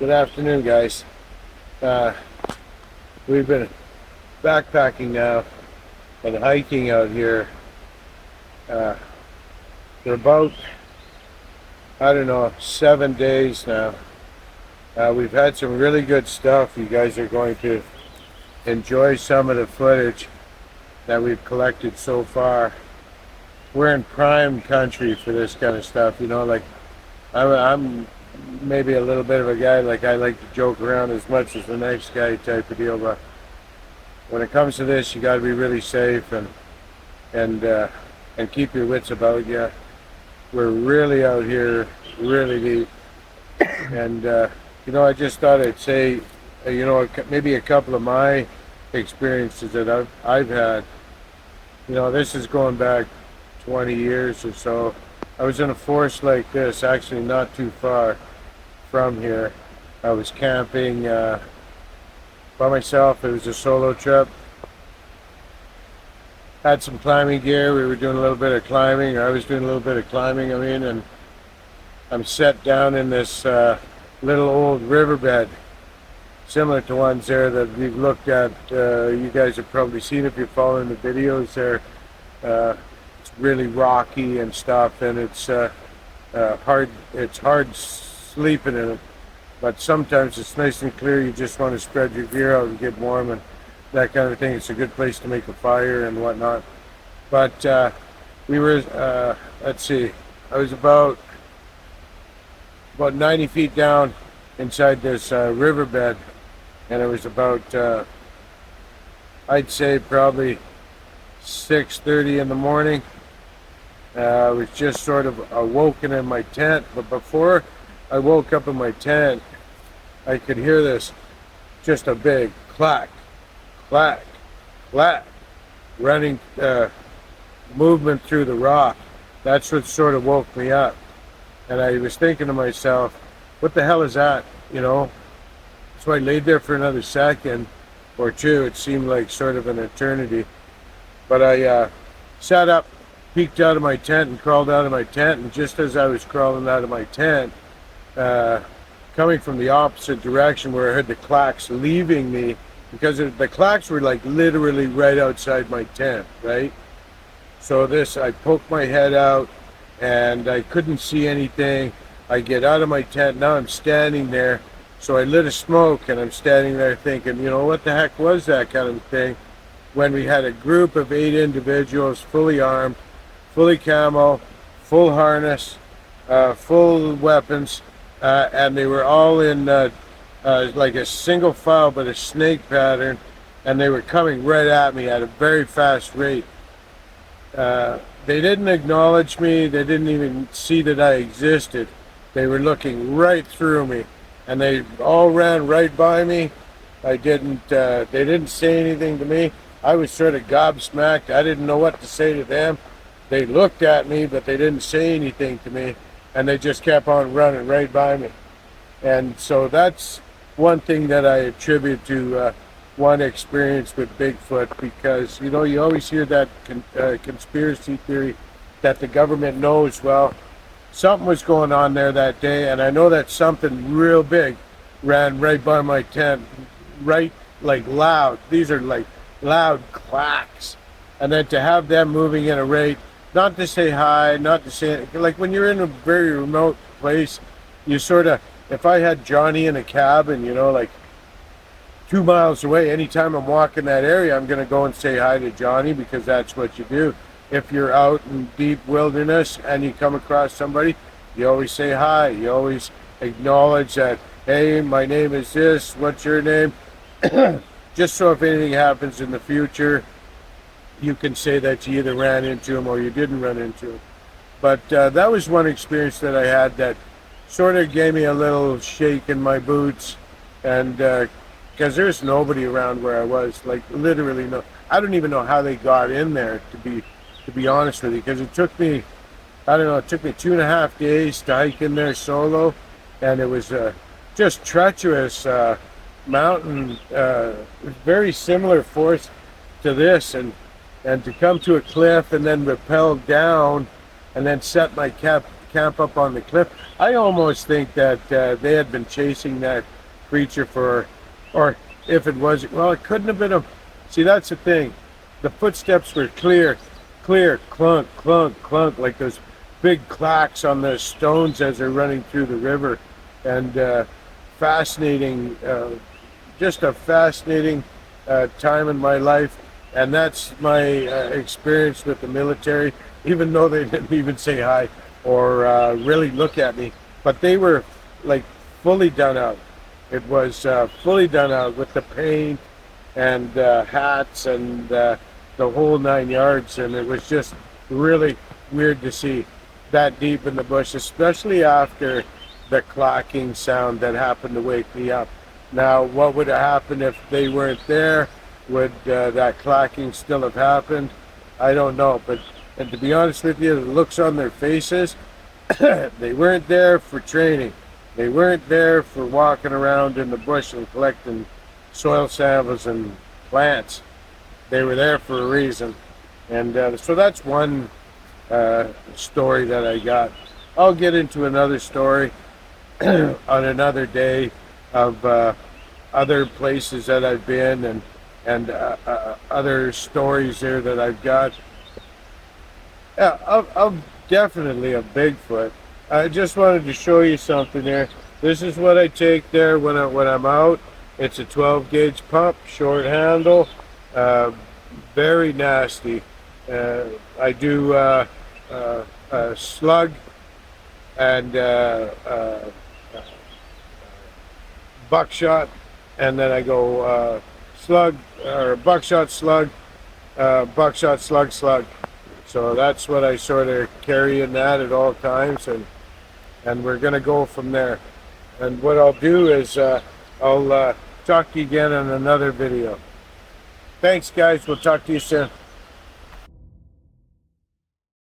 Good afternoon, guys. Uh, we've been backpacking now and hiking out here uh, for about, I don't know, 7 days now. We've had some really good stuff. You guys are going to enjoy some of the footage that we've collected so far. We're in prime country for this kind of stuff, like I'm maybe a little bit of a guy, like I like to joke around as much as the next guy type of deal, but when it comes to this, you got to be really safe and keep your wits about you. We're really out here, really deep, and I just thought I'd say, maybe a couple of my experiences that I've had. This is going back 20 years or so. I was in a forest like this, actually not too far from here. I was camping by myself. It was a solo trip. Had some climbing gear. We were doing a little bit of climbing, or I was doing a little bit of climbing, and I'm set down in this little old riverbed, similar to ones there that we've looked at. You guys have probably seen if you're following the videos there. It's really rocky and stuff, and it's hard. It's hard sleeping in it, but sometimes it's nice and clear. You just want to spread your gear out and get warm and that kind of thing. It's a good place to make a fire and whatnot. But we were, let's see, I was about 90 feet down inside this riverbed, and it was about, I'd say probably 6:30 in the morning. I was just sort of awoken in my tent, but before I woke up in my tent, I could hear this, just a big clack, clack, clack, running movement through the rock. That's what sort of woke me up. And I was thinking to myself, what the hell is that? So I laid there for another second or two. It seemed like sort of an eternity. But I sat up, peeked out of my tent and crawled out of my tent. And just as I was crawling out of my tent, coming from the opposite direction where I heard the clacks leaving me, because the clacks were like literally right outside my tent, right? So I poked my head out and I couldn't see anything. I get out of my tent, now I'm standing there. So I lit a smoke and I'm standing there thinking, what the heck was that kind of thing? When we had a group of 8 individuals, fully armed, fully camo, full harness, full weapons, and they were all in like a single file but a snake pattern, and they were coming right at me at a very fast rate. They didn't acknowledge me. They didn't even see that I existed. They were looking right through me, and they all ran right by me. They didn't say anything to me. I was sort of gobsmacked. I didn't know what to say to them. They looked at me, but they didn't say anything to me, and they just kept on running right by me. And so that's one thing that I attribute to one experience with Bigfoot, because you always hear that conspiracy theory that the government knows. Well, something was going on there that day, and I know that something real big ran right by my tent, right, like loud. These are like loud clacks, and then to have them moving in a rate, not to say hi, not to say, like when you're in a very remote place, you sort of, if I had Johnny in a cabin, like 2 miles away, anytime I'm walking that area, I'm going to go and say hi to Johnny, because that's what you do. If you're out in deep wilderness and you come across somebody, you always say hi. You always acknowledge that, hey, my name is this, what's your name? Just so if anything happens in the future, you can say that you either ran into him or you didn't run into him. But that was one experience that I had that sort of gave me a little shake in my boots, and because there's nobody around where I was, like literally no. I don't even know how they got in there, to be honest with you, because it took me, I don't know, it took me 2.5 days to hike in there solo, and it was just treacherous mountain, very similar force to this, and to come to a cliff and then rappel down and then set my camp up on the cliff. I almost think that they had been chasing that creature for, or if it was, well, it couldn't have been a. See, that's the thing. The footsteps were clear, clunk, clunk, clunk, like those big clacks on the stones as they're running through the river, and fascinating. Just a fascinating time in my life, and that's my experience with the military. Even though they didn't even say hi or really look at me, but they were like fully done out. It was fully done out with the paint and hats and the whole 9 yards, and it was just really weird to see that deep in the bush, especially after the clacking sound that happened to wake me up. Now, what would have happened if they weren't there? Would that clacking still have happened? I don't know. But and to be honest with you, the looks on their faces, they weren't there for training. They weren't there for walking around in the bush and collecting soil samples and plants. They were there for a reason. And so that's one story that I got. I'll get into another story on another day of other places that I've been, and other stories there that I've got. Yeah, I'm definitely a Bigfoot. I just wanted to show you something there. This is what I take there when I'm out. It's a 12 gauge pump, short handle, very nasty. I do slug and buckshot, and then I go slug or buckshot, slug, buckshot, slug, slug. So that's what I sort of carry in that at all times, and we're gonna go from there. And what I'll do is I'll talk to you again in another video. Thanks, guys. We'll talk to you soon.